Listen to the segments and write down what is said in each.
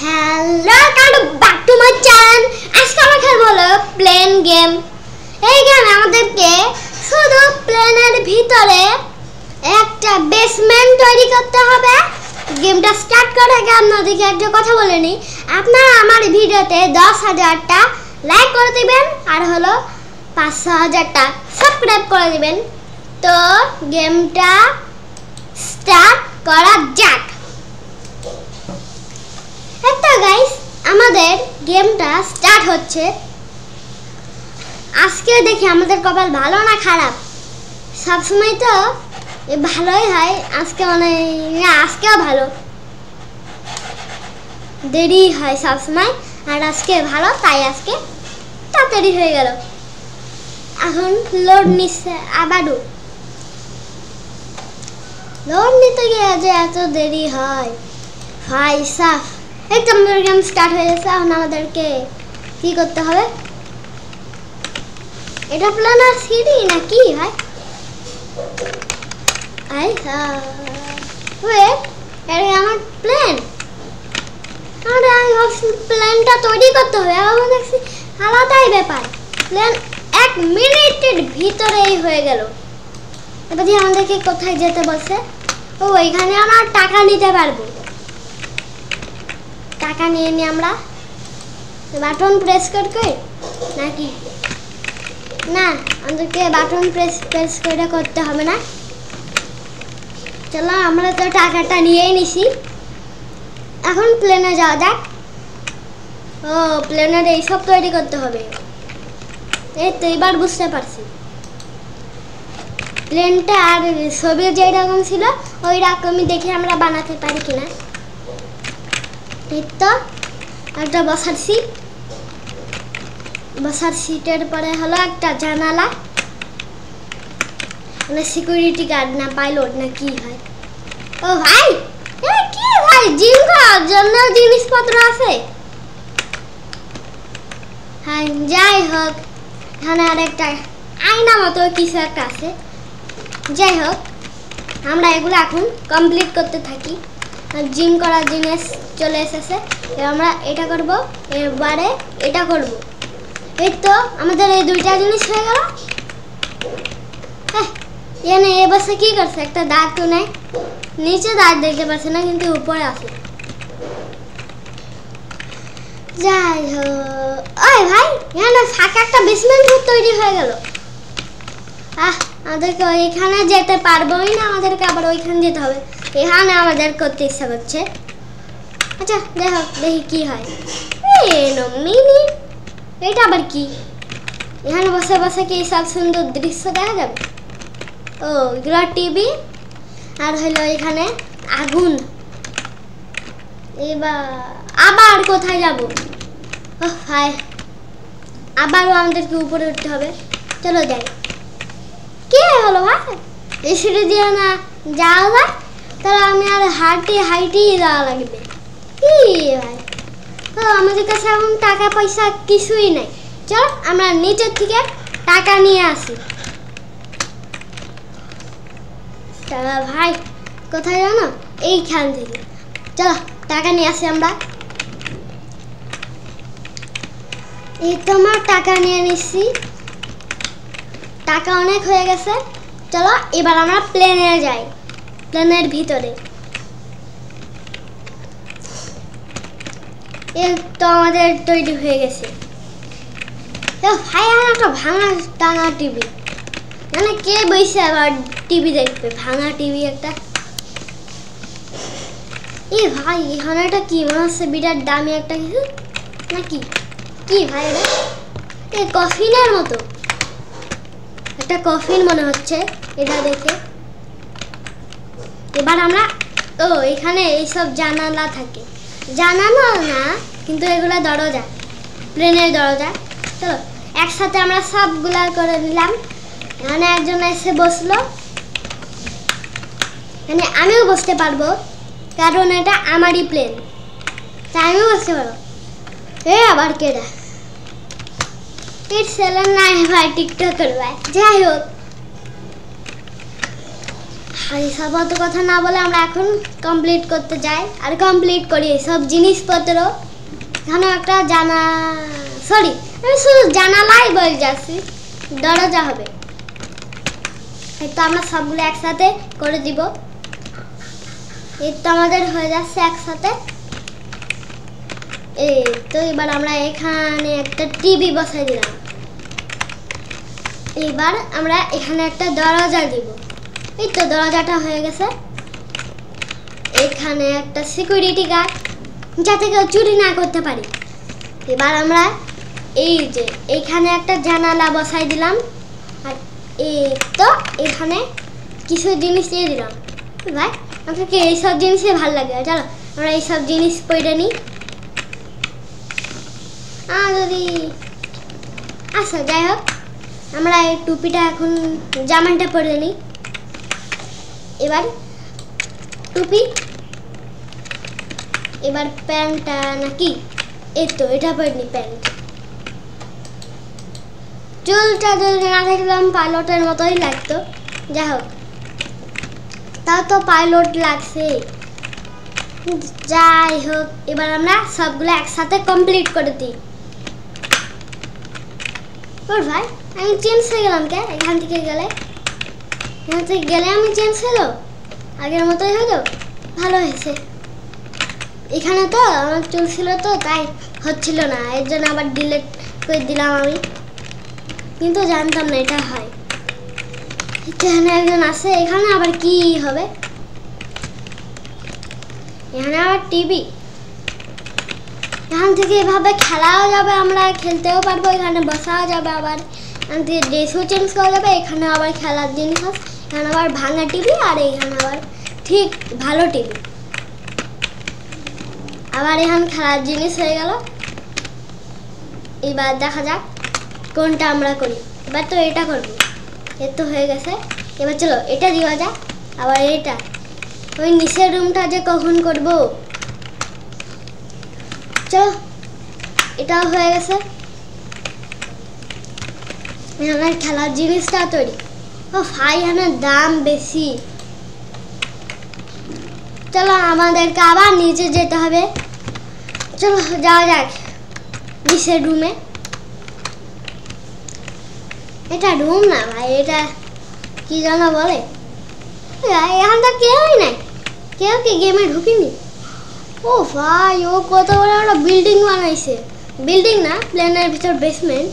Hello come back to my channel. আজকে আমরা খেলবো হলো প্লেন গেম। এই গেমে আমাদেরকে শুধু প্লেনের ভিতরে একটা বেসমেন্ট তৈরি করতে হবে। গেমটা স্টার্ট করার আগে আপনাদেরকে একটা কথা বলে নিই, আপনারা আমার ভিডিওতে 10,000টা লাইক করে দিবেন আর হলো 500,000টা সাবস্ক্রাইব করে দিবেন। তো গেমটা স্টার্ট করা যাক। তো গাইস, আমাদের গেমটা স্টার্ট হচ্ছে। আজকে দেখি আমাদের কপাল ভালো না খারাপ। সবসময় তো ভালোই হয়, আজকে মানে আজকেও ভালো, দেরি হয় সবসময়, আর আজকে ভালো, তাই আজকে তাড়াতাড়ি হয়ে গেল। এখন লোড নিচ্ছে, আবারও লোড নিতে গিয়ে যে এত দেরি হয় ভাই সাফ। এই কম্পিউটার গেম স্টার্ট হয়ে গেছে। এখন আমাদেরকে কি করতে হবে? এটা প্ল্যানার সিঁড়ি না কি ভাই? আই ওয়েট, এটা আমার প্ল্যান। আরে আমি ভাবছি প্ল্যানটা তৈরি করতে হবে, এখন দেখছি আলাদাই ব্যাপার। প্ল্যান 1 মিনিটের ভিতরেই হয়ে গেল। এবার দিয়ে আমাদেরকে কোথায় যেতে বলছে? ও এখানে আমরা টাকা নিতে পারবো। টাকা নিয়ে নিই আমরা। বাটন প্রেস করতে নাকি না? আমাদেরকে বাটন প্রেস করে করতে হবে না। চলো, আমরা তো টাকাটা নিয়েই নিছি। এখন প্লেনে যাওয়া যাক। ও প্লেনের এইসব তৈরি করতে হবে। এই তো এবার বুঝতে পারছি। প্লেনটা আর ছবি যেরকম ছিল ওই রকমই দেখে আমরা বানাতে পারি কিনা। এই তো একটা বসার সিট, বসার সিটের পরে হলো একটা জানালা, মানে সিকিউরিটি গার্ড না পাইলট না কি হয়। ও ভাই, কি ভাই, জিম করার জন্য জিনিসপত্র আছে। হ্যাঁ যাই হোক, এখানে আর একটা আয়না মতো কিছু একটা আছে। যাই হোক, আমরা এগুলো এখন কমপ্লিট করতে থাকি। জিম করার জিনিস চলে এসেছে। আমরা এটা করব, এবারে এটা করব। এই তো আমাদের এই দুইটা জিনিস হয়ে গেল। হ্যাঁ, এখানে এ বসে কি করছে? একটা দাগ তো নেই, নিচে দাগ দেখতে পাচ্ছে না, কিন্তু উপরে আছে। যাই হোক, ওই ভাই এখানে ফাঁকা একটা বেসমেন্ট তৈরি হয়ে গেল। আমাদেরকে ওইখানে যেতে পারবোই না, আমাদেরকে আবার ওইখানে যেতে হবে। এখানে আমাদের করতে ইচ্ছা করছে। আচ্ছা দেখো, দেখি কি হয়। মিনি, এটা আবার কি? এখানে বসে বসে কি সব সুন্দর দৃশ্য দেখা যাবে? ও এগুলো টিভি, আর হলো এখানে আগুন। এবার আবার কোথায় যাব? ও ভাই, আবারও আমাদেরকে উপরে উঠতে হবে। চলো যাই। কে হলো ভাই? এই সিঁড়ি দিয়ে না যাওয়া যায়, তাহলে আমি আর হাইটেই যাওয়া লাগবে। কি ভাই, তো আমাদের কাছে এখন টাকা পয়সা কিছুই নাই। চল আমরা নিচের থেকে টাকা নিয়ে আসি। টাকা ভাই কোথায় জানো? এইখান থেকে। চলো টাকা নিয়ে আসি আমরা। এই তোমার টাকা নিয়ে নিচ্ছি, টাকা অনেক হয়ে গেছে। চলো এবার আমরা প্লেনে যাই, প্লেনের ভিতরে। এই তো আমাদের তৈরি হয়ে গেছে। ভাই আমার একটা ভাঙা টাঙা টিভি, মানে কে বসে আবার টিভি দেখবে? ভাঙা টিভি একটা। এই ভাই এখানে একটা কি মনে হচ্ছে বিরাট দামি একটা কিছু নাকি? কি ভাই এটা? এই কফিনের মতো একটা কফিন মনে হচ্ছে এটা দেখে। এবার আমরা, ও এখানে এইসব জানালা থাকে, জানালা না কিন্তু এগুলো দরজা, প্লেনের দরজা। চলো একসাথে আমরা সবগুলা করে নিলাম। এখানে একজন এসে বসলো, মানে আমিও বসতে পারবো, কারণ এটা আমারই প্লেন, তাই আমিও বসতে পারবো। এ আবার কেডা? এর ছেলে নাই ভাই, টিকটক করবে। যাই হোক, এইসব অত কথা না বলে আমরা এখন কমপ্লিট করতে যাই আর কমপ্লিট করি সব জিনিসপত্র। এখানে একটা সরি আমি শুধু জানালাই বলে যাচ্ছি, দরজা হবে। এই তো আমরা সবগুলো একসাথে করে দিব। এই তো আমাদের হয়ে যাচ্ছে একসাথে। এই তো এবার আমরা এখানে একটা টিভি বসাই দিলাম। এবার আমরা এখানে একটা দরজা দিব। এই তো দরজাটা হয়ে গেছে। এখানে একটা সিকিউরিটি গার্ড, যাতে কেউ চুরি না করতে পারে। এবার আমরা এই যে এখানে একটা জানালা বসাই দিলাম। আর এই তো এখানে কিছু জিনিস দিয়ে দিলাম। ভাই আমাকে এইসব জিনিসই ভালো লাগে। চলো আমরা এইসব জিনিস পরে নিই। যদি আচ্ছা যাই হোক, আমরা এই টুপিটা এখন জামাটা পরে নিই। এবার টুপি, এবার প্যান্টটা নাকি এই তো এটা পরে নি প্যান্ট। চুলটা যদি না থাকলাম পাইলটের মতোই লাগতো। যাই হোক, তাও তো পাইলট লাগছে। যাই হোক, এবার আমরা সবগুলো একসাথে কমপ্লিট করে দিই। ওর ভাই আমি চেঞ্জ হয়ে গেলাম কে? এখান থেকে গেলে আমি চেঞ্জ হলো, আগের মতোই হলো। ভালো হয়েছে। এখানে তো আমার চুল ছিল তো তাই হচ্ছিল না, এর জন্য আবার ডিলিট করে দিলাম আমি, কিন্তু জানতাম না এটা হয়। এখানে একজন আছে, এখানে আবার কি হবে? এখানে আবার টিভি, এখান থেকে এভাবে খেলাও যাবে, আমরা খেলতেও পারবো, এখানে বসাও যাবে, আবার এখান থেকে ড্রেসও চেঞ্জ করা যাবে। এখানে আবার খেলার জিনিস আছে, এখানে আবার ভাঙা টিভি, আর এখানে আবার ঠিক ভালো টিভি। আবার এখানে খেলার জিনিস হয়ে গেল। এবার দেখা যাক কোনটা আমরা করি। এবার তো এটা করবো, এর তো হয়ে গেছে। এবার চলো এটা দেওয়া যাক। আবার এটা ওই নিচের রুমটা যে কখন করবো, চলো এটাও হয়ে গেছে। এখানে খেলার জিনিসটা তৈরি। ও ভাই এখানে দাম বেশি। চলো আমাদেরকে আবার নিচে যেতে হবে। চলো যাওয়া যাক নিচের রুমে। এটা রুম না ভাই, এটা কি যেন বলে। এখান তো কেউই নাই, কেউ কি গেমে ঢুকিনি। ও ভাই ও কত বড় একটা বিল্ডিং বানাইছে। বিল্ডিং না, প্লেনের ভিতর বেসমেন্ট।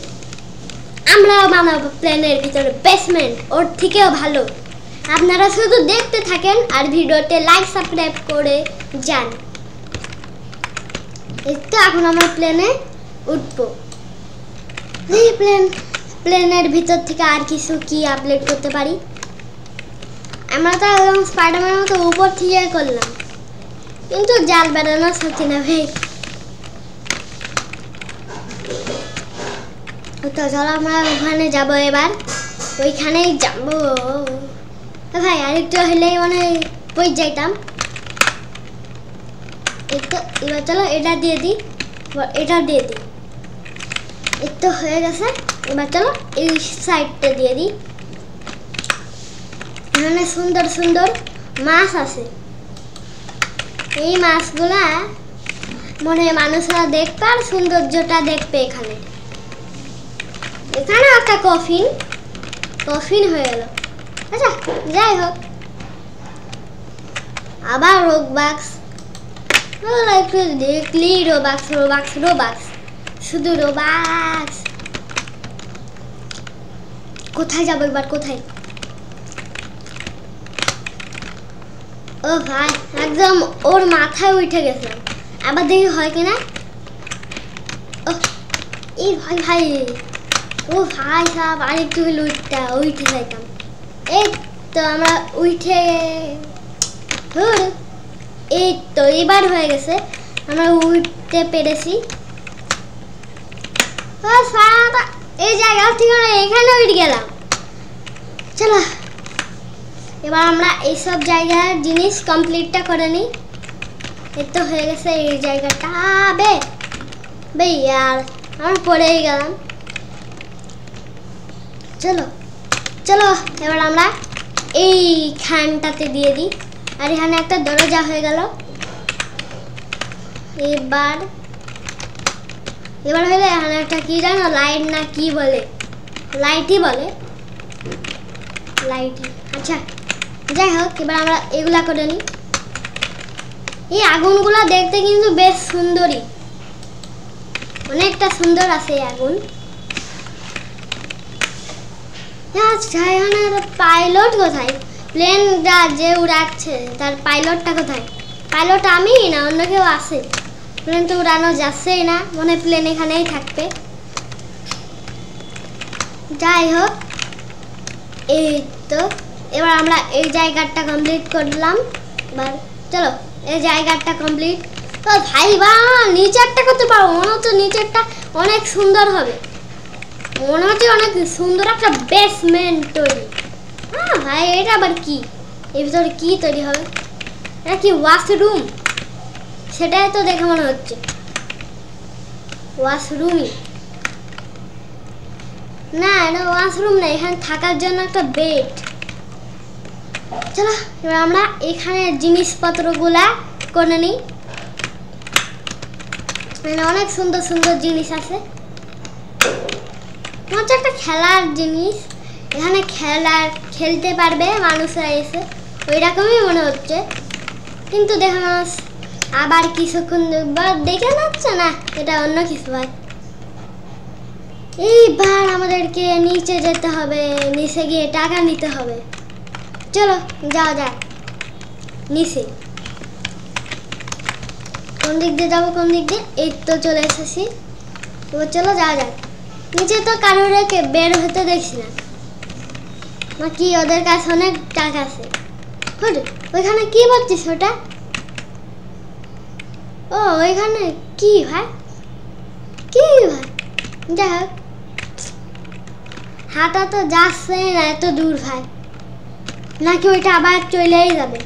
আমরা বানাবো প্লেনের ভিতরে বেসমেন্ট, ওর থেকেও ভালো। আপনারা শুধু দেখতে থাকেন আর ভিডিওতে লাইক সাবস্ক্রাইব করে যান। এই তো এখন আমরা প্লেনে উঠবো। এই প্লেনের ভিতর থেকে আর কিছু কি আপলোড করতে পারি? আমরা তো একদম স্পাইডারম্যানের মতো উপর থেকে করলাম, কিন্তু জাল বেড়ানো সত্যি না ভাই। তো চলো আমরা ওখানে যাবো। এবার ওইখানেই যাবো ভাই, আরেকটু হলেই মানে বই যাইতাম। এবার চলো এটা দিয়ে দিই, এটা দিয়ে দিই। এই তো হয়ে গেছে। এবার চলো এই সাইডটা দিয়ে দিই। এখানে সুন্দর সুন্দর মাছ আছে। এই মাছগুলা মনে মানুষরা দেখবে আর সৌন্দর্যটা দেখবে। এখানে একটা কফিন হয়ে গেল। আচ্ছা যাই হোক, আবার রোবাক্স, একটু দেখলি রোবাক্স রোবাক্স রোবাক্স, শুধু রোবাক্স। কোথায় যাবো এবার, কোথায়? ও ভাই একদম ওর মাথায় উঠে গেছিলাম। আবার দেখি হয় কিনা। ও এই ভাই ভাই, ও ভাই সাহেব আরেকটু হলে উঠে যাইতাম। এই তো আমরা উঠে, এই তো এবার হয়ে গেছে, আমরা উঠতে পেরেছি। এই জায়গা থেকে এখানে উঠে গেলাম। চলো এবার আমরা এইসব জায়গার জিনিস কমপ্লিটটা করে নিই। এই তো হয়ে গেছে এই জায়গাটা। বে ইয়ার আমরা পড়েই গেলাম। চলো চলো এবার আমরা এইখানটাতে দিয়ে দিই। আর এখানে একটা দরজা হয়ে গেল। এবার হলে এখানে একটা কি জানো, লাইট না কি বলে, লাইটই বলে, লাইটই। আচ্ছা যাই হোক, এবার আমরা এগুলা করে নিই। এই আগুনগুলা দেখতে কিন্তু বেশ সুন্দরই, অনেকটা সুন্দর আছে এই আগুন। পাইলট কোথায়? প্লেনটা যে উড়াচ্ছে তার পাইলটটা কোথায়? পাইলট আমি না অন্য কেউ আছে? প্লেন তো উড়ানো যাচ্ছেই না, মনে প্লেন এখানেই থাকবে। যাই হোক, এই তো এবার আমরা এই জায়গাটা কমপ্লিট করলাম। এবার চলো এই জায়গাটা কমপ্লিট। তো ভাই বা নিচেরটা করতে পারবো, মনে হচ্ছে নিচেরটা অনেক সুন্দর হবে, মনে হচ্ছে অনেক সুন্দর একটা বেসমেন্ট তৈরি। হ্যাঁ ভাই, এটা আবার কি? এর ভিতরে কি তৈরি হবে? এটা কি ওয়াশরুম? সেটাই তো দেখে মনে হচ্ছে ওয়াশরুমই। না, এটা ওয়াশরুম না, এখানে থাকার জন্য একটা বেড। চলো এবার আমরা এখানে জিনিসপত্রগুলা করে নিই। অনেক সুন্দর সুন্দর জিনিস আছে, হচ্ছে একটা খেলার জিনিস। এখানে খেলতে পারবে মানুষরা এসে, ওই রকমই মনে হচ্ছে। কিন্তু দেখা মানুষ আবার কিছুক্ষণ দেখে যাচ্ছে না, এটা অন্য কিছু হয়। এইবার আমাদেরকে নিচে যেতে হবে, নিচে গিয়ে টাকা নিতে হবে। চলো যাওয়া যাক নিচে। কোন দিক দিয়ে যাবো, কোন দিক দিয়ে? এই তো চলে এসেছি। এবার চলো যাওয়া যাক নিচে। তো কারোরকে বের হতে দেখছি না, কি ওদের কাছে অনেক টাকা আছে। ওইখানে কি বলছিস ওটা? ও ওইখানে কি ভাই, কি ভাই? যাই হোক, হাঁটা তো যাচ্ছে না এত দূর ভাই, নাকি ওইটা আবার চলেই যাবে?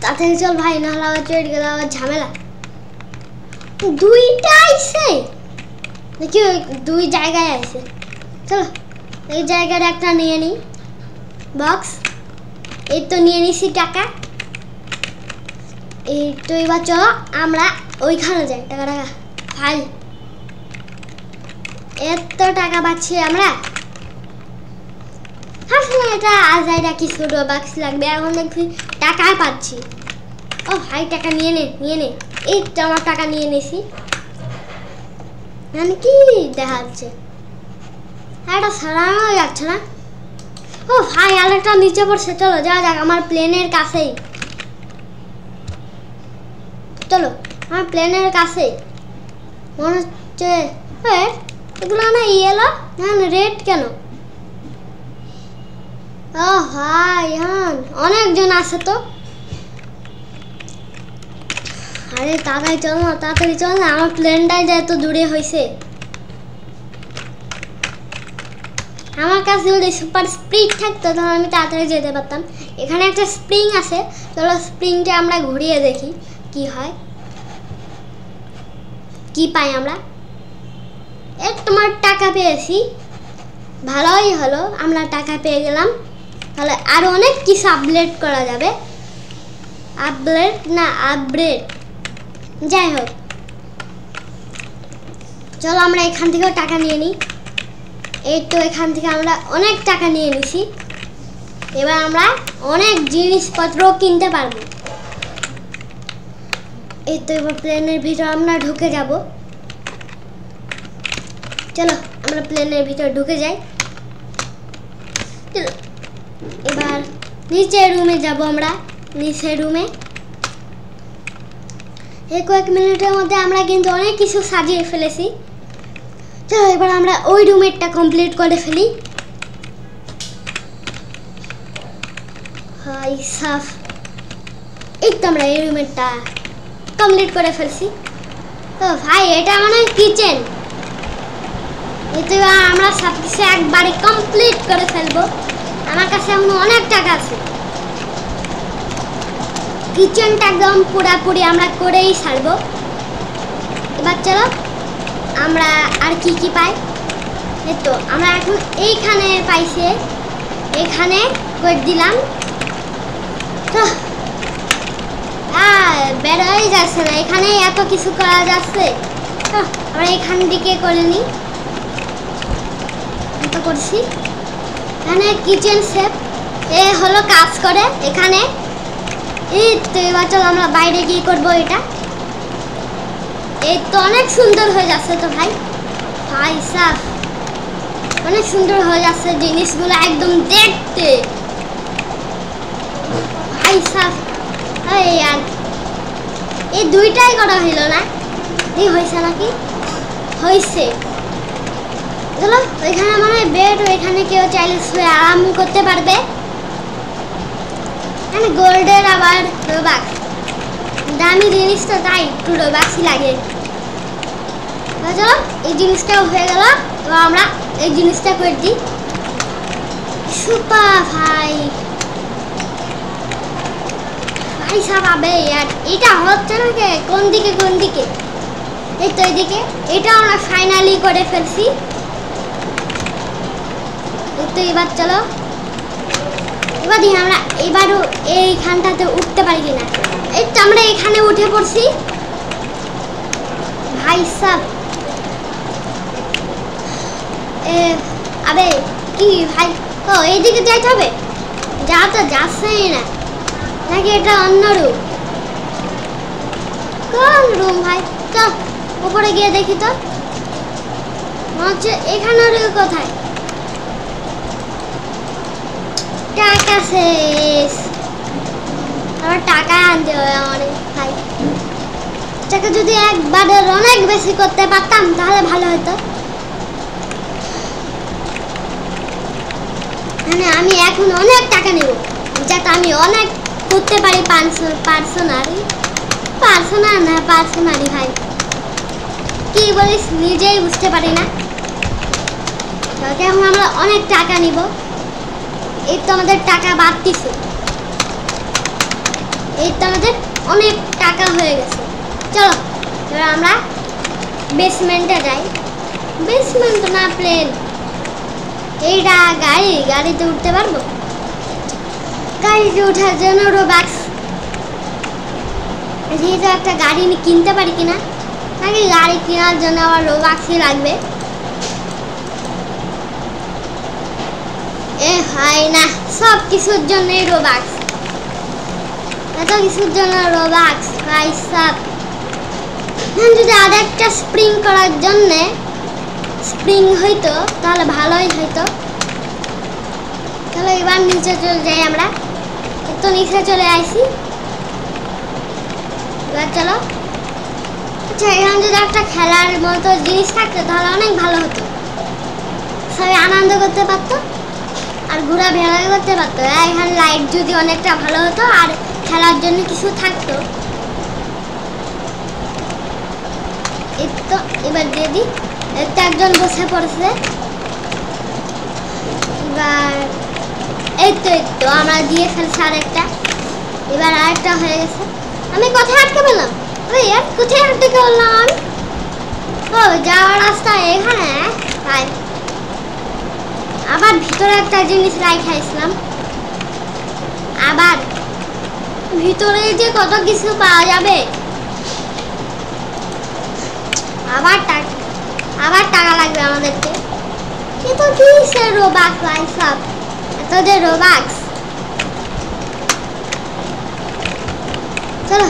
তাড়াতাড়ি চল ভাই, নাহলে আবার চলে গেলে আবার ঝামেলা। দুইটা আইছে নাকি? ওই দুই জায়গায় আইছে। চলো এই জায়গার একটা নিয়ে নিই বক্স। এই তো নিয়ে নিছি টাকা। এই তো এবার চলো আমরা ওইখানে যাই। টাকা ভাই, এত টাকা পাচ্ছি আমরা। আসলে এটা আজাইরা কি ছোট বাক্স লাগবে, এখন দেখছি টাকা পাচ্ছি। ও ভাই টাকা নিয়ে নে, নিয়ে নে। এই তো আমার টাকা নিয়ে নিছি। মানে কি দেখা যাচ্ছে, এটা সারানো যাচ্ছে না। ও ভাই আরেকটা নিচে পড়ছে, চলো যাওয়া যাক আমার প্লেনের কাছেই। চলো আমার প্লেনের কাছে। মনে হচ্ছে এগুলো না ইয়েলো, রেড কেন? ও ভাই হ্যাঁ অনেকজন আছে তো। আরে তাড়াতাড়ি চল না, তাড়াতাড়ি চল না, আমার প্লেনটাই যে এত দূরে হয়েছে। আমার কাছে যদি সুপার স্পিড থাকতো তাহলে আমি তাড়াতাড়ি যেতে পারতাম। এখানে একটা স্প্রিং আছে, চলো স্প্রিংটা আমরা ঘুরিয়ে দেখি কি হয়, কি পাই আমরা। তোমার টাকা পেয়েছি, ভালোই হলো, আমরা টাকা পেয়ে গেলাম। তাহলে আরো অনেক কিছু আপগ্রেড করা যাবে। আপগ্রেড না আপগ্রেড, যাই হোক চলো আমরা এখান থেকেও টাকা নিয়ে নিই। এই তো এখান থেকে আমরা অনেক টাকা নিয়ে নিছি। এবার আমরা অনেক জিনিসপত্র কিনতে পারবো। এই তো এবার প্লেনের ভিতর আমরা ঢুকে যাব। চলো আমরা প্লেনের ভিতর ঢুকে যাই। চলো এবার নিচের রুমে যাব আমরা, নিচের রুমে। এই কয়েক মিনিটের মধ্যে আমরা কিন্তু অনেক কিছু সাজিয়ে ফেলেছি। চলো এবার আমরা ওই রুমেরটা কমপ্লিট করে ফেলি। হাই সাফ, এই তো আমরা এই রুমেরটা কমপ্লিট করে ফেলছি। তো ভাই এটা মানে কিচেন। এই তো আমরা সব কিছু একবারে কমপ্লিট করে ফেলবো। আমার কাছে এখন অনেক টাকা আছে। কিচেনটা একদম পুরাপুরি আমরা করেই ছাড়বো। এবার চলো আমরা আর কি কি পাই। এই তো আমরা এখন এইখানে পাইছে এখানে করে দিলাম। তো বের হয়ে যাচ্ছে না, এখানে এত কিছু করা যাচ্ছে। তো আমরা এখান দিকে করে নিই, তো করছি। এখানে কিচেন শেফ এ হলো কাজ করে এখানে। এই তো এবার চলো আমরা বাইরে গিয়ে করবো এটা। এই তো অনেক সুন্দর হয়ে যাচ্ছে তো ভাই, ভাই সাফ অনেক সুন্দর হয়ে যাচ্ছে জিনিসগুলো একদম দেখতে, ভাই সাফ। আর এই দুইটাই করা হইলো না, এই হয়েছে নাকি? হয়েছে। চলো ওইখানে মানে বেড, ওইখানে কেউ চাইলে শুয়ে আরাম করতে পারবে। মানে গোল্ডের আবার রোবাক্স দামি জিনিস তো, তাই একটু রোবাক্সই লাগে। চলো এই জিনিসটাও হয়ে গেল, তো আমরা এই জিনিসটা করে দিই। সুপার ভাই, ভাই সাহেব আবে আর এটা হচ্ছে না কে, কোন দিকে কোন দিকে? এই তো এইদিকে। এটা আমরা ফাইনালি করে ফেলছি। তো এবার চলো এবার দেখি আমরা এবারও এইখানটাতে উঠতে পারি কিনা। এই তো আমরা এখানে উঠে পড়ছি ভাই সাহেব। আবে কি ভাই, ও এইদিকে যাইতে হবে? যা তো যাচ্ছেই না, নাকি এটা অন্য রুম? কোন রুম ভাই? তো উপরে গিয়ে দেখি তো, মনে হচ্ছে এখানে কোথায়। টাকা শেষ, আমার টাকা আনতে হবে আমার ভাই। টাকা যদি একবারের অনেক বেশি করতে পারতাম তাহলে ভালো হতো। মানে আমি এখন অনেক টাকা নেব, যাতে আমি অনেক করতে পারি। পার্সোনারি ভাই কি বলিস নিজেই বুঝতে পারি না। এখন আমরা অনেক টাকা নিব। এই তো আমাদের টাকা বাড়তিছে, এই তো আমাদের অনেক টাকা হয়ে গেছে। চলো এবার আমরা বেসমেন্টে যাই। বেসমেন্ট না প্লেন, এইটা গাড়িতে উঠতে পারবো। গাড়িতে ওঠার জন্য রোবাক্স, যেহেতু একটা গাড়ি কিনতে পারি কিনা, নাকি গাড়ি কেনার জন্য আবার রোবাক্সই লাগবে। এ হয় না, সব কিছুর জন্যই রোবাক্স, এত কিছুর জন্য রোবাক্স ভাই সাব। যদি আর একটা স্প্রিং করার জন্যে স্প্রিং হইতো তাহলে ভালোই হইতো। চলো এবার নিচে চলে যাই আমরা। তো নিচে চলে আসি, এবার চলো। আচ্ছা এখানে যদি একটা খেলার মতো জিনিস থাকতো তাহলে অনেক ভালো হতো, সবাই আনন্দ করতে পারতো আর ঘোরাফেরা করতে পারতো। এখানে লাইট যদি অনেকটা ভালো হতো আর খেলার জন্য কিছু থাকতো। এই তো এবার দিয়ে দিই। তো একজন বসে পড়েছে, এবার এই তো আমরা দিয়ে ফেলছি আরেকটা। এবার আরেকটা হয়ে গেছে। আমি কোথায় আটকে পেলাম? কোথায় আটকে বললাম? ও যাওয়ার রাস্তা এখানে। তাই আবার ভিতরে একটা জিনিস রাখাইছিলাম, আবার ভিতরে যে কত কিছু পাওয়া যাবে। আবার টাকা লাগবে আমাদেরকে। কিন্তু কি সে রোবাক্স ভাই সব, এত যে রোবাক্স। চলো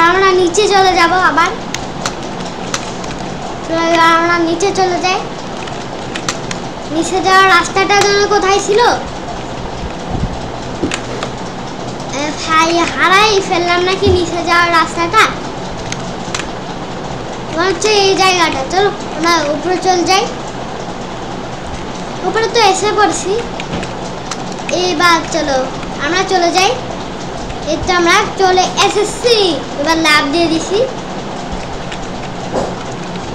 আমরা নিচে চলে যাব। আবার আমরা নিচে চলে যাই। নিচে যাওয়ার রাস্তাটা যেন কোথায় ছিল ভাই, হারাই ফেললাম নাকি নিচে যাওয়ার রাস্তাটা। মনে হচ্ছে এই জায়গাটা। চলো আমরা উপরে চলে যাই। উপরে তো এসে পড়ছি, এবার চলো আমরা চলে যাই। এই তো আমরা চলে এসেছি, এবার লাভ দিয়ে দিছি।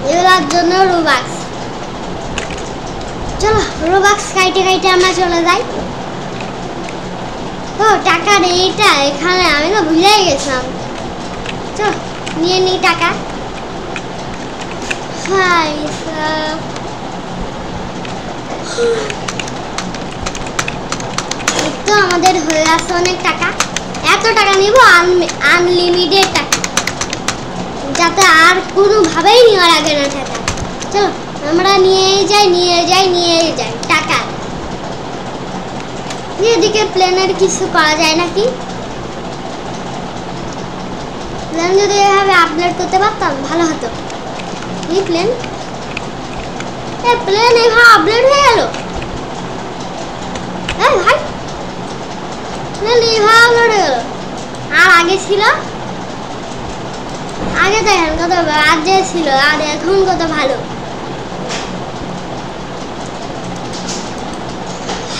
এগুলোর জন্য রোবাক্স। চলো রোবাক্স কাইটে আমরা চলে যাই। ও টাকার এইটা এখানে আমি তো ভুলেই গেছিলাম। চলো নিয়ে নিই টাকা। তো আমাদের হয়ে গেছে অনেক টাকা। এত টাকা নিব আনলিমিটেড টাকা, যাতে আর কোনোভাবেই নেওয়ার আগে না টাকা। চলো আমরা নিয়ে যাই টাকা। এদিকে প্লেনের কিছু করা যায় নাকি? প্লেন যদি এভাবে আপডেট করতে পারতাম ভালো হতো। এই প্লেন এভাবে আপডেট হয়ে গেল। ভাই প্লেন এভাবে আপডেট হয়ে গেল। আর আগে ছিল, আগে দেখেন কত বাজে ছিল, আর এখন কত ভালো।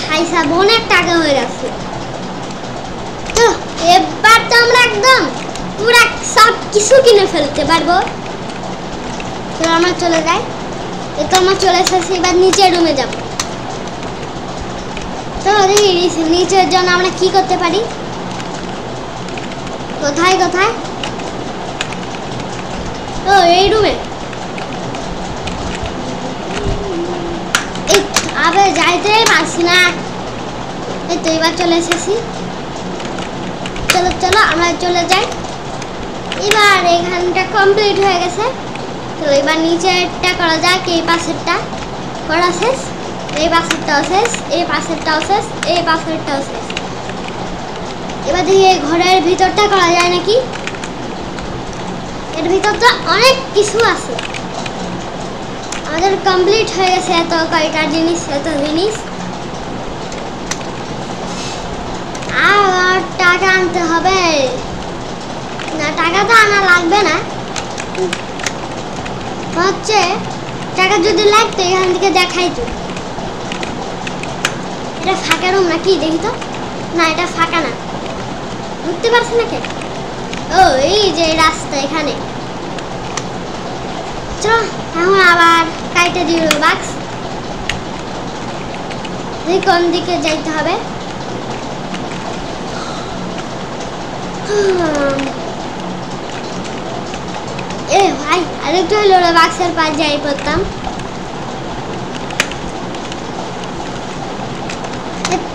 হাইসাব অনেক টাকা হয়ে গেছে। তো এবার তো আমরা একদম পুরা সব কিছু কিনে ফেলতে পারবো। তো আমরা চলে যাই। তো আমরা চলে এসেছি, এবার নিচের রুমে যাব। তো দেখি নিচের জন্য আমরা কি করতে পারি। কোথায় কোথায়? ও এই রুমে। আবে যাইতে পারছি না। এই তো এবার চলে এসেছি। চলো চলো আমরা চলে যাই। এবার এখানটা কমপ্লিট হয়ে গেছে। তো এবার নিচেরটা করা যাক। এই পাশেরটা করা শেষ, এই পাশেরটাও শেষ, এই পাশেরটাও শেষ, এই পাশেরটাও শেষ। এবার দেখি এই ঘরের ভিতরটা করা যায় নাকি। এর ভিতরটা অনেক কিছু আছে। আমাদের কমপ্লিট হয়ে গেছে এত কয়টা জিনিস, আর টাকা আনতে হবে না। টাকা তো আনা লাগবে না, হচ্ছে টাকা যদি লাগতো এখান থেকে দেখাই তো। এটা ফাঁকা রুম নাকি দেখি তো। না এটা ফাঁকা না, বুঝতে পারছি না কে। ও এই যে রাস্তা এখানে। চলো এখন আবার কাইটে দিব বাক্স। কোন দিকে যাইতে হবে? এ ভাই আরেকটু হলো বাক্সের পাশ যাই পড়তাম।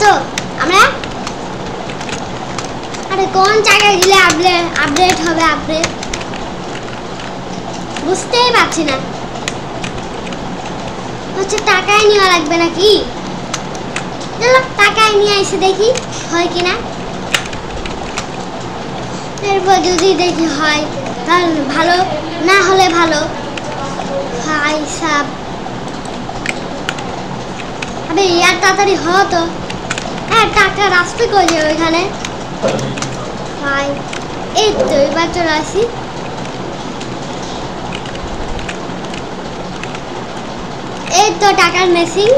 তো আমরা আরে কোন জায়গায় গেলে আপডেট হবে? আপডেট বুঝতেই পারছি না। হচ্ছে টাকাই নেওয়া লাগবে নাকি? চলো টাকাই নিয়ে এসে দেখি হয় কিনা। এরপর যদি দেখি হয় তাহলে ভালো, না হলে ভালো। ভাই সাব আবে ইয়ার তাড়াতাড়ি হতো। হ্যাঁ টাকা রাস্তা করে যাবে ওইখানে। ভাই এই তো এবার চলে আসি। এই তো টাকার মেশিন।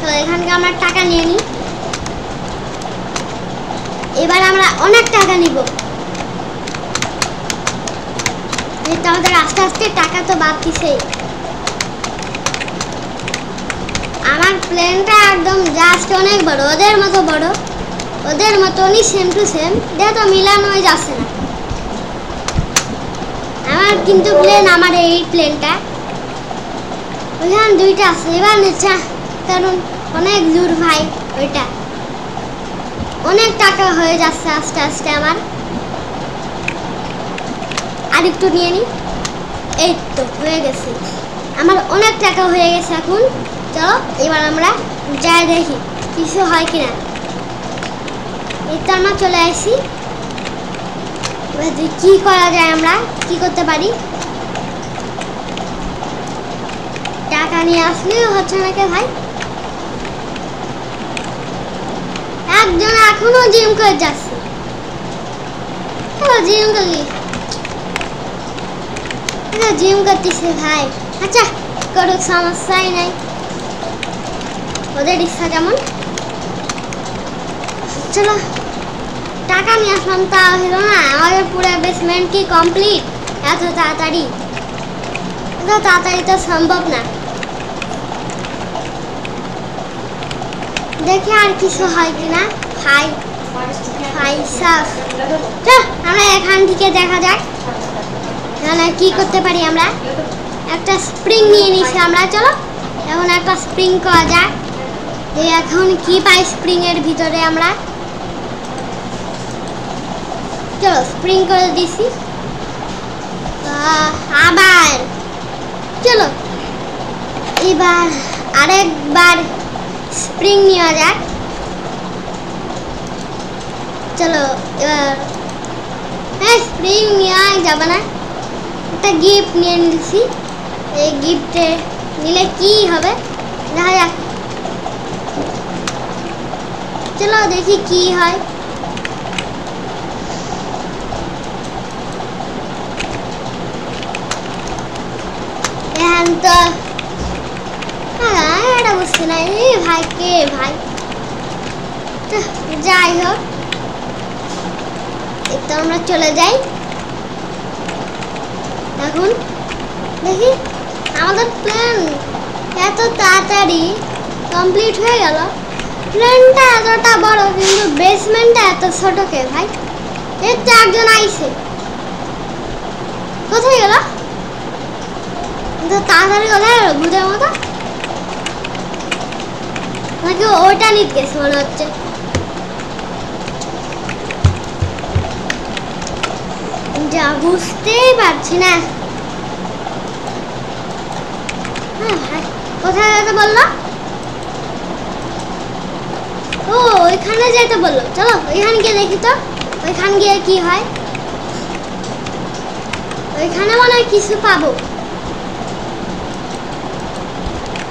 তো এখানকে আমরা টাকা নিয়ে নিই। এবার আমরা অনেক টাকা নিব। তো আমাদের আস্তে আস্তে টাকা তো বাড়তিছে। আমার প্লেনটা একদম জাস্ট অনেক বড়, ওদের মতো বড়, ওদের মতনই সেম টু সেম। তো মিলানোই যাচ্ছে না। আমার কিন্তু প্লেন, আমার এই প্লেনটা ওইখানে দুইটা আছে। এবার নিচ্ছে কারণ অনেক দূর ভাই, ওইটা অনেক টাকা হয়ে যাচ্ছে আস্তে আস্তে আমার। আরেকটু নিয়ে নিই। এই তো হয়ে গেছে, আমার অনেক টাকা হয়ে গেছে এখন। চলো এবার আমরা যাই দেখি কিছু হয় কিনা। এই তো আমরা চলে আসি। এবার কি করা যায়, আমরা কি করতে পারি। টাকা নিয়ে আসলেও হচ্ছে নাকি ভাই। একজন এখনো জিম করে যাচ্ছে। জিম করলি, জিম করতেছে ভাই। আচ্ছা করুক, সমস্যাই নাই, ওদের ইচ্ছা যেমন। চলো টাকা নিয়ে আসলাম, তা হলো না। আমাদের পুরো বেসমেন্ট কি কমপ্লিট এত তাড়াতাড়ি? এত তাড়াতাড়ি তো সম্ভব না। দেখি আর কিছু হয় কিনা। ভাই ভাই সাফ। আমরা এখান থেকে দেখা যাক তাহলে কি করতে পারি। আমরা একটা স্প্রিং নিয়ে নিছি আমরা। চলো এখন একটা স্প্রিং করা যাক। এখন কি পাই স্প্রিং এর ভিতরে আমরা। চলো স্প্রিং করে দিছি। আবার চলো এবার আরেকবার স্প্রিং নেওয়া যাক। চলো এবার হ্যাঁ স্প্রিং নেওয়া যাবে না, একটা গিফট নিয়ে নিয়েছি। এই গিফটে নিলে কি হবে দেখা যাক। চলো দেখি কি হয়। এখন তো এটা বুঝছি না ভাই কে ভাই। যাই হোক একটু আমরা চলে যাই। এখন দেখি আমাদের প্ল্যান এত তাড়াতাড়ি কমপ্লিট হয়ে গেল। প্ল্যানটা এতটা বড় কিন্তু বেসমেন্টটা এত ছোট কে ভাই। এর তো একজন আইছে, কোথায় গেল? তাড়াতাড়ি কোথায় গেল ভূতের মতো? নাকি ওইটা নিতে গেছে মনে হচ্ছে। যা বুঝতেই পারছি না। কোথায় যেতে বললো? ও ওইখানে যেতে বললো। চলো ওইখানে গিয়ে দেখি তো ওইখানে গিয়ে কি হয়। ওইখানে মনে হয় কিছু পাবো।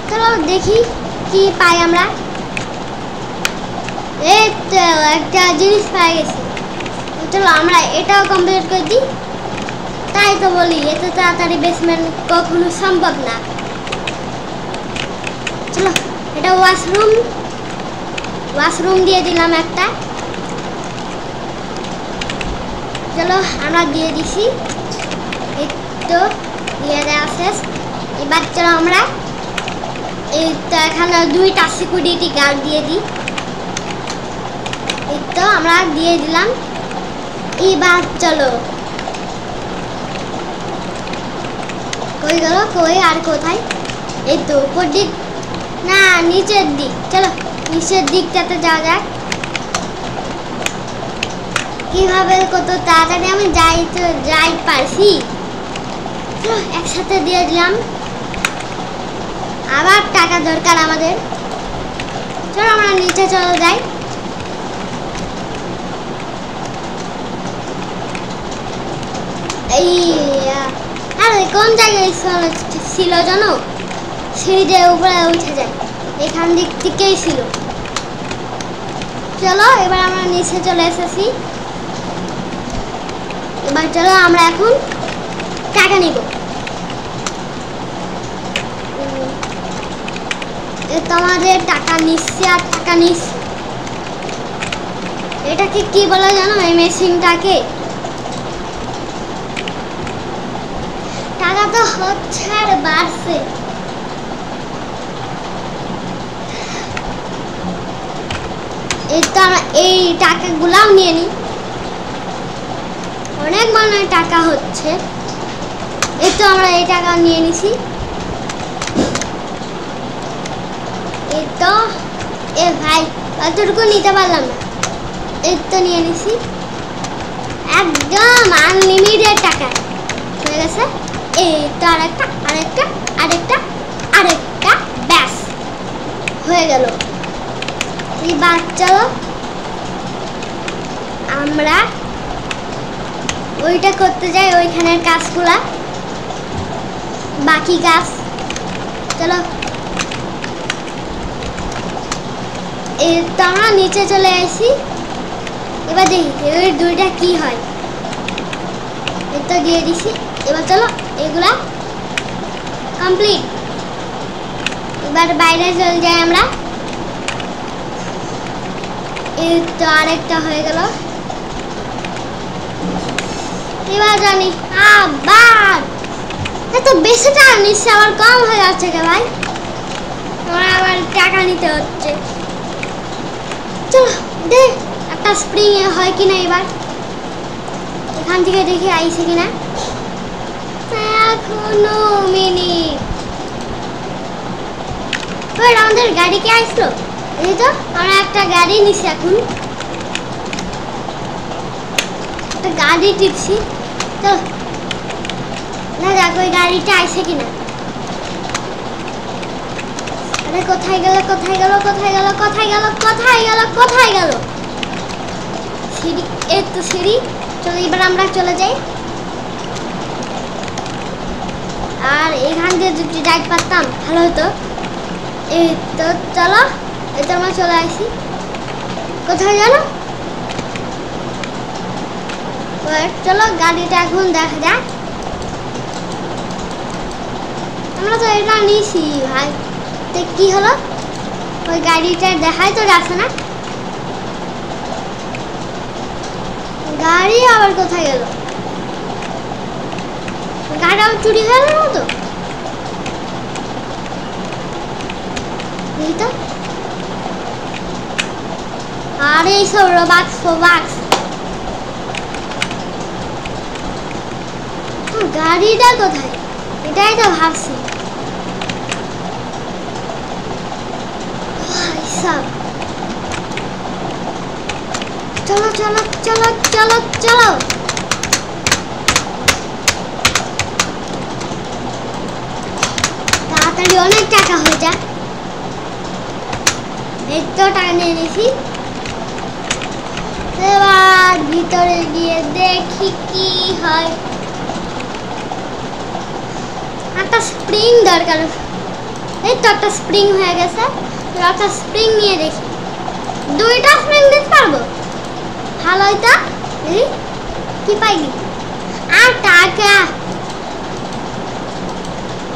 চলো দেখি কি পাই আমরা। এই তো একটা জিনিস পাই গেছি। চলো আমরা এটাও কমপ্লিট করে দিই। তাই তো বলি এত তাড়াতাড়ি বেসমেন্ট কখনো সম্ভব না। চলো এটা ওয়াশরুম দিয়ে দিলাম একটা। চলো আমরা দিয়ে দিছি। এই তো দিয়ে দেওয়া শেষ। এবার চলো আমরা এই তো এখানে 2টা সিকিউরিটি গার্ড দিয়ে দিই। এই তো আমরা দিয়ে দিলাম। এবার চলো কই গেল কই আর কোথায়? এই তো উপর দিক না নিচের দিক। চলো নিচের দিকটাতে যাওয়া যাক। কিভাবে কত তাড়াতাড়ি আমি যাই পারছি। চলো একসাথে দিয়ে দিলাম। আবার টাকা দরকার আমাদের। চলো আমরা নিচে চলে যাই। এই আরে কোন জায়গায় ছিল জানো? সিঁড়িতে উপরে উঠে যায়, এখান দিক থেকেই ছিল। চলো এবার আমরা নিচে চলে এসেছি। এবার চলো আমরা এখন টাকা নিব। তোমাদের টাকা নিচ্ছে আর টাকা নিচ্ছে। এটাকে কি বলে জানো এই মেশিনটাকে? টাকা তো হচ্ছে আর বাড়ছে। এই তো আমরা এই টাকাগুলাও নিয়ে নিই। অনেক মনে টাকা হচ্ছে। এই তো আমরা এই টাকা নিয়ে নিছি। এই তো এ ভাই এতটুকু নিতে পারলাম না। এই তো নিয়ে নিছি একদম আনলিমিটেড টাকা হয়ে গেছে। এই তো আরেকটা আরেকটা আরেকটা আরেকটা ব্যাস হয়ে গেল। এবার চলো আমরা ওইটা করতে যাই, ওইখানের কাজগুলা বাকি কাজ। চলো এই তো আমরা নিচে চলে আসি। এবার দেখি ওই 2টা কি হয়। এই তো দিয়ে দিছি। এবার চলো এগুলা কমপ্লিট। এবার বাইরে চলে যাই আমরা। এই তো আরেকটা হয়ে গেল। এবার জানি আবার এত বেশি টাকা নিচ্ছে, আবার কম হয়ে যাচ্ছে কে ভাই? আমার আবার টাকা নিতে হচ্ছে। চলো দেখ একটা স্প্রিং হয় কিনা। এবার এখান থেকে দেখি আইছে কিনা। এখনো মিনিট। আমাদের গাড়ি কে আসলো? এই তো আমরা একটা গাড়ি নিছি এখন। একটা গাড়ি টিপছি, চলো না যাক ওই গাড়িটা আইছে কিনা। আরে কোথায় গেল কোথায় গেল কোথায় গেল কোথায় গেল কোথায় গেল কোথায় গেল? সিঁড়ি, এই তো সিঁড়ি। চলো এবার আমরা চলে যাই। আর এখান দিয়ে যদি যাইতে পারতাম ভালো হতো। এই তো চলো, এই তো আমরা চলে আসি। কোথায় গেল? চলো গাড়িটা এখন দেখা যাক। আমরা তো এটা নিয়েছি ভাই, তো কি হলো? ওই গাড়িটা দেখাই তো যাচ্ছে না। গাড়ি আবার কোথায় গেল? গাড়ি আবার চুরি হয়ে গেল তো। তো আর এইসব রবাক্স ফোবাক্স, গাড়িটা কোথায় এটাই তো ভাবছি। চলো চলো চলো চলো চলো, তাড়াতাড়ি অনেক টাকা হয়ে যায়। এই তো টাকা নিয়ে নিয়েছি। এবার ভিতরে গিয়ে দেখি কি হয়। একটা স্প্রিং দরকার। এই তো একটা স্প্রিং হয়ে গেছে, একটা স্প্রিং নিয়ে দেখি। দুইটা স্প্রিং দিতে পারবো, ভালো হইতো। কি পাইনি আর টাকা।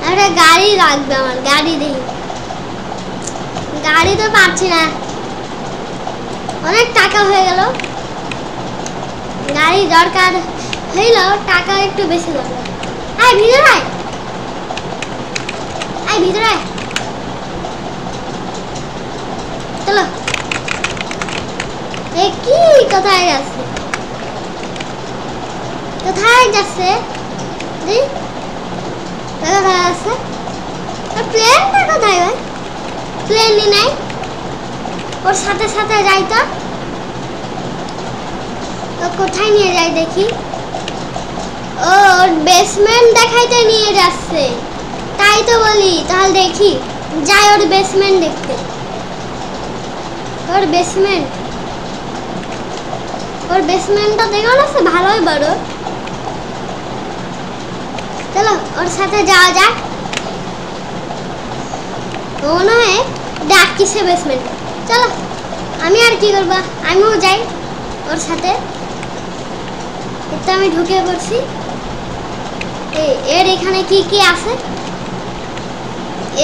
একটা গাড়ি লাগবে আমার, গাড়ি দেখি। গাড়ি তো পাচ্ছি না, অনেক টাকা হয়ে গেল। গাড়ি দরকার হইল, টাকা একটু বেশি দরকার। আয় ভিতরে আয়, আয় ভিতরে আয়। চলো কি কোথায় যাচ্ছে, কোথায় যাচ্ছে? কোথায় যাচ্ছে? প্লেনটা কোথায় ভাই? প্লেনই নাই, ওর সাথে সাথে যাই তো। কোথায় নিয়ে যাই দেখি। ওর বেসমেন্ট দেখাইতে নিয়ে যাচ্ছে, তাই তো বলি। তাহলে দেখি যাই ওর বেসমেন্ট দেখতে। ওর বেসমেন্ট, ওর বেসমেন্টটা দেখো না, সে ভালোই বড়। চলো ওর সাথে যাওয়া যাক। মনে হয় ডাকছে বেসমেন্ট। চলো আমি আর কি করবো, আমিও যাই ওর সাথে। তো আমি ঢুকে পড়ছি। এর এখানে কি কি আছে?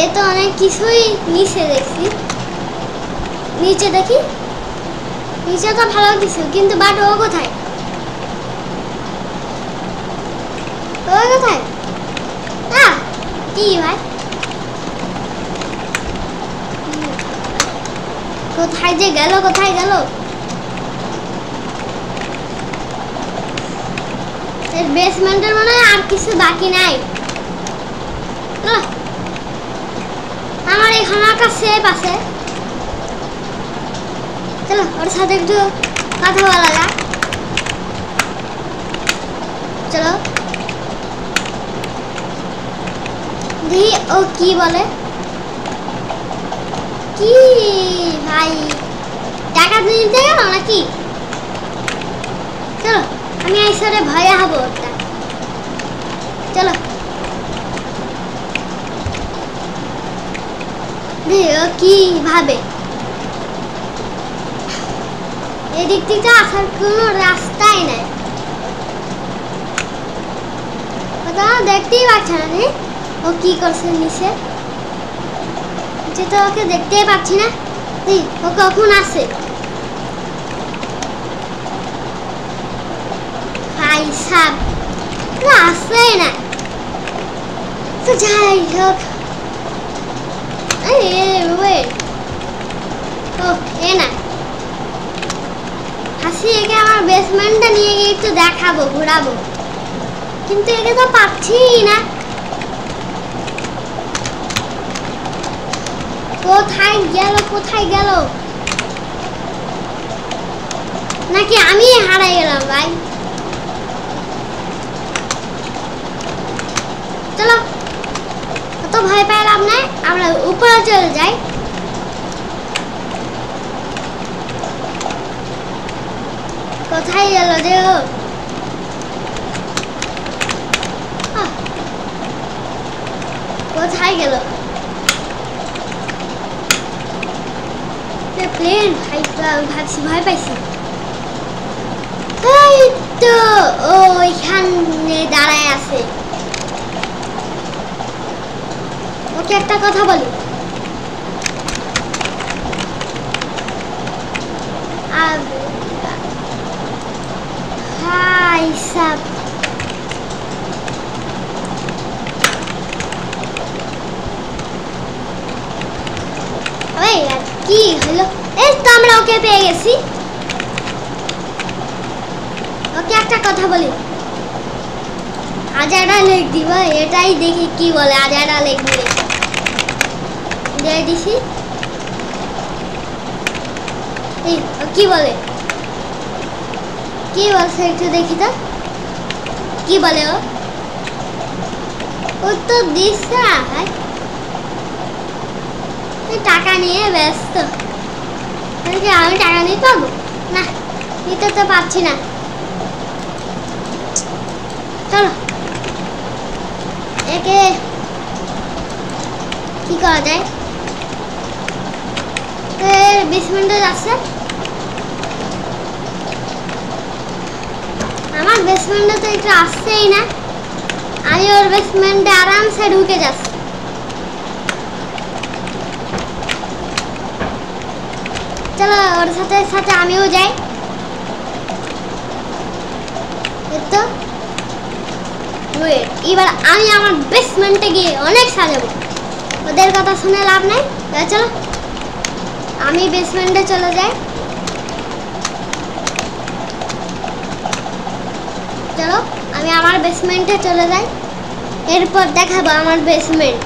এ তো অনেক কিছুই নিচে দেখছি। নিচে দেখি, নিচে তো ভালো কিছু, কিন্তু বাট ও কোথায়? ও কোথায়? কি ভাই কোথায় যে গেল, কোথায় গেল? এর বেসমেন্টের মনে হয় আর কিছু বাকি নাই। আমার এখানে একটা সেফ আছে, চলো ওর সাথে একটু কথা বলা যাক। চলো দেখি ও কি বলে। কি ভাই টাকা নিতে গেল নাকি? চলো আমি আইসরে ভয়ে হবো ওটা। চলো ও কি ভাবে। এদিক থেকে আসার কোনো রাস্তাই নাই, দেখতেই পাচ্ছে না। ও কি করছে নিচে, তো ওকে দেখতেই পাচ্ছি না। ও কখন আসে? ভাই সাব আসেই না। তো যাই হোক, ও এ না হাসি, একে আমার বেসমেন্টটা নিয়ে গিয়ে একটু দেখাবো, ঘোরাবো, কিন্তু একে তো পাচ্ছি না। কোথায় গেল, কোথায় গেল? নাকি আমি হারাই গেলাম ভাই? আমরা উপরে চলে যাই। কোথায় গেল রে ও? কোথায় গেল প্লেন? ভাবছি ভয় পাইছি। এই তো ওইখানে দাঁড়ায় আছে। ওকে একটা কথা বলি, হাই সাব কি হলো? এই তো আমরা ওকে পেয়ে গেছি। ওকে একটা কথা বলি, আজারা লেখ দিব, এটাই দেখি কি বলে। আজারা লেখ দিলে দিয়ে দিছি। এই কি বলে, কি বলছে একটু দেখি তো কি বলে। ও তো দিচ্ছে না ভাই, টাকা নিয়ে ব্যস্ত। আমি টাকা নিয়ে পাবো না, নিতে তো পারছি না। চলো একে কি করা যায়? 20 মিনিট যাচ্ছে। আমার বেসমেন্টে তো একটু আসছেই না, আমি ওর বেসমেন্টে আরামসে ঢুকে যাচ্ছি। চলো ওর সাথে সাথে আমিও যাই। তো এবার আমি আমার বেসমেন্টে গিয়ে অনেক সাজাবো, ওদের কথা শুনে লাভ নেই। চলো আমি বেসমেন্টে চলে যাই। চলো আমি আমার বেসমেন্টে চলে যাই, এরপর দেখাবো আমার বেসমেন্ট।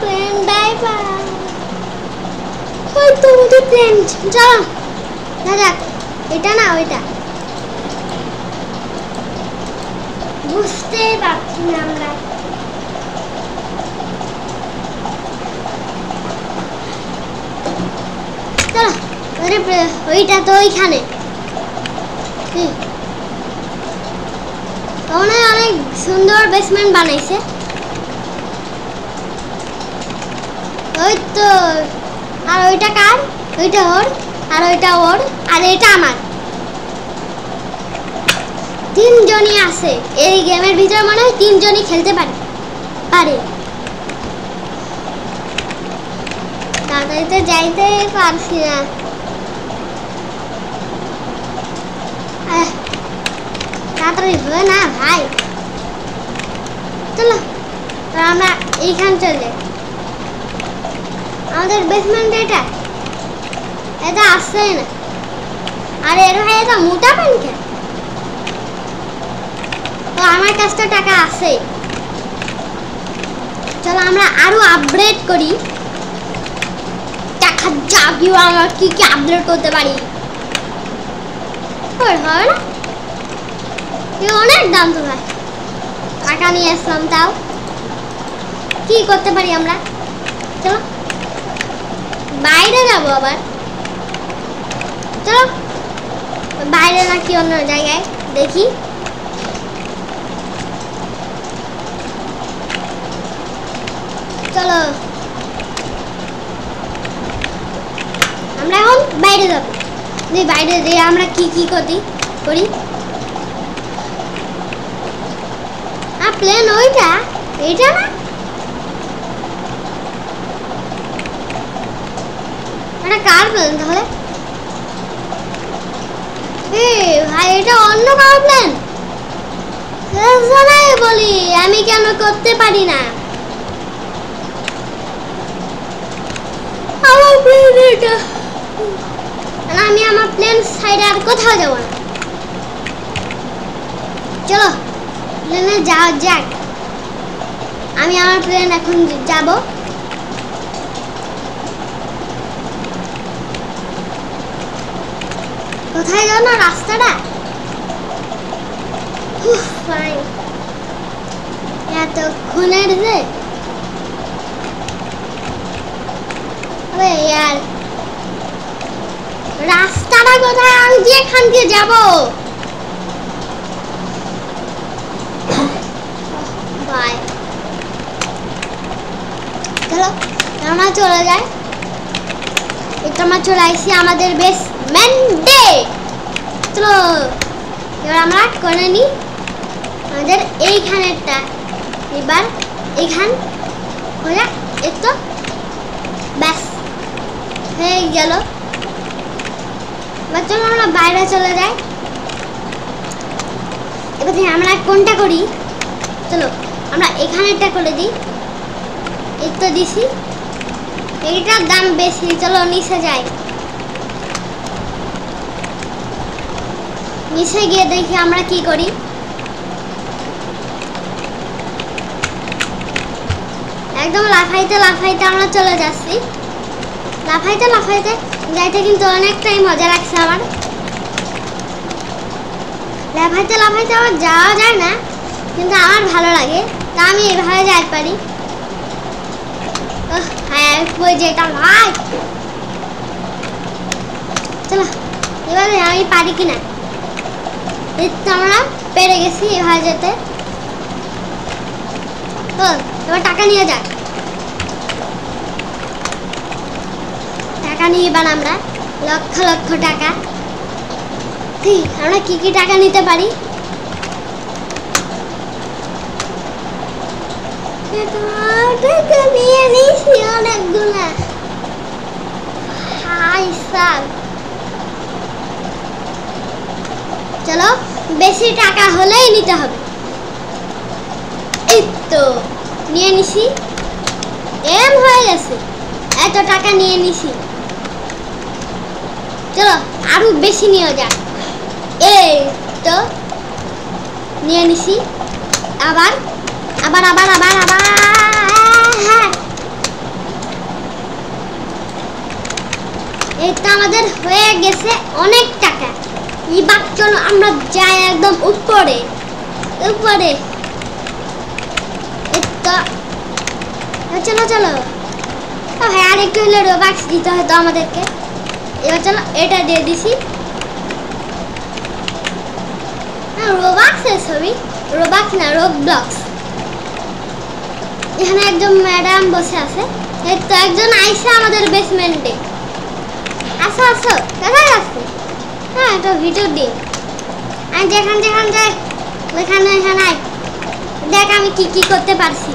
প্লেন ড্রাইভার হয়তো ওদের প্লেন। চলো দাদা, এটা না ওইটা বুঝতে পারছি না আমরা। চলো ওইটা তো ওইখানে অনেক সুন্দর বেসমেন্ট বানাইছে। ওই তো, আর ওইটা কার? ওইটা ওর, আর ওইটা ওর, আর এটা আমার। 3 জনই আছে এই গেমের ভিতরে, মনে হয় 3 জনই খেলতে পারে। তাড়াতাড়ি তো যাইতে পারছি না। তাড়াতাড়ি হবে না ভাই। চলো আমরা এইখান চলে যাই। আমাদের বেসমেন্ট এটা আসছে না। আরে এর ভাই এটা মোটা পেন কেন? তো আমার কাছে তো টাকা আছে। চলো আমরা আরো আপগ্রেড করি। টাকা জাগিও আমরা কি কি আপগ্রেড করতে পারি। হয় না, অনেক দাম তো ভাই। টাকা নিয়ে আসলাম, তাও কি করতে পারি আমরা? চলো বাইরে যাবো আবার। চলো বাইরে নাকি অন্য জায়গায় দেখি। চলো আমরা এখন বাইরে যাবো। বাইরে যেয়ে আমরা কি কি করি। প্লেন ওইটা, এইটা না? এটা কার প্লেন তাহলে? ভাই এটা অন্য কার প্লেন। বলি আমি কেন করতে পারি না? আমার প্লেন এটা, আমি আমার প্লেন সাইডে আর কোথাও যাবো না। চলো প্লেনে যাওয়া যাক। আমি আমার প্লেন এখন যাব। কোথায় জানো রাস্তাটা? খুনের যে আরে यार রাস্তাটা কোথায় আমি যে এখান দিয়ে যাব বাই চলো আমরা চলে যাই এটা আমরা চলে আসি আমাদের বেসমেন্টে চলো এবার আমরা করে নি আমাদের এইখানেরটা এবার এইখান হয়ে একটু ব্যাস হয়ে গেল এবার চলো আমরা বাইরে চলে যাই এবার আমরা কোনটা করি চলো আমরা এখানেরটা করে দিই এই তো দিছি এইটার দাম বেশি চলো নিচে যাই নিচে গিয়ে দেখি আমরা কি করি একদম লাফাইতে লাফাইতে আমরা চলে যাচ্ছি লাফাইতে লাফাইতে যাইতে কিন্তু অনেকটাই মজা লাগছে আমার লাফাইতে লাফাইতে আমার যাওয়া যায় না কিন্তু আমার ভালো লাগে তা আমি এভাবে যাইতে পারি হ্যাঁ কই যেটা ভাই চলো এবারে আমি পারি কিনা এই তো আমরা পেরে গেছি এভাবে যেতে এবার টাকা নিয়ে যাক টাকা নিয়ে এবার আমরা লক্ষ লক্ষ টাকা আমরা কি কি টাকা নিতে পারি টাকা নিয়ে নিয়েছি অনেকগুলা হাই সাল চলো বেশি টাকা হলেই নিতে হবে এই তো নিয়ে নিছি এম হয়ে গেছে এত টাকা নিয়ে নিছি চলো আরো বেশি নিয়ে যাক এই তো নিয়ে নিছি আবার আবার আবার আবার আবার হ্যাঁ এই তো আমাদের হয়ে গেছে অনেক টাকা এবার চলো আমরা যাই একদম উপরে উপরে এই তো চলো চলো হ্যাঁ আর একটু হলে রোবাক্স দিতে হতো আমাদেরকে এবার চলো এটা দিয়ে দিছি রোবাক্সের ছবি রোবাক্স না রোবলক্স এখানে একজন ম্যাডাম বসে আছে এই তো একজন আইসা আমাদের বেসমেন্টে আসো আসো কোথায় আসছো হ্যাঁ তো ভিডিও দিন আমি যেখান যেখান যাই ওইখানে এখানে আয় দেখ আমি কি কি করতে পারছি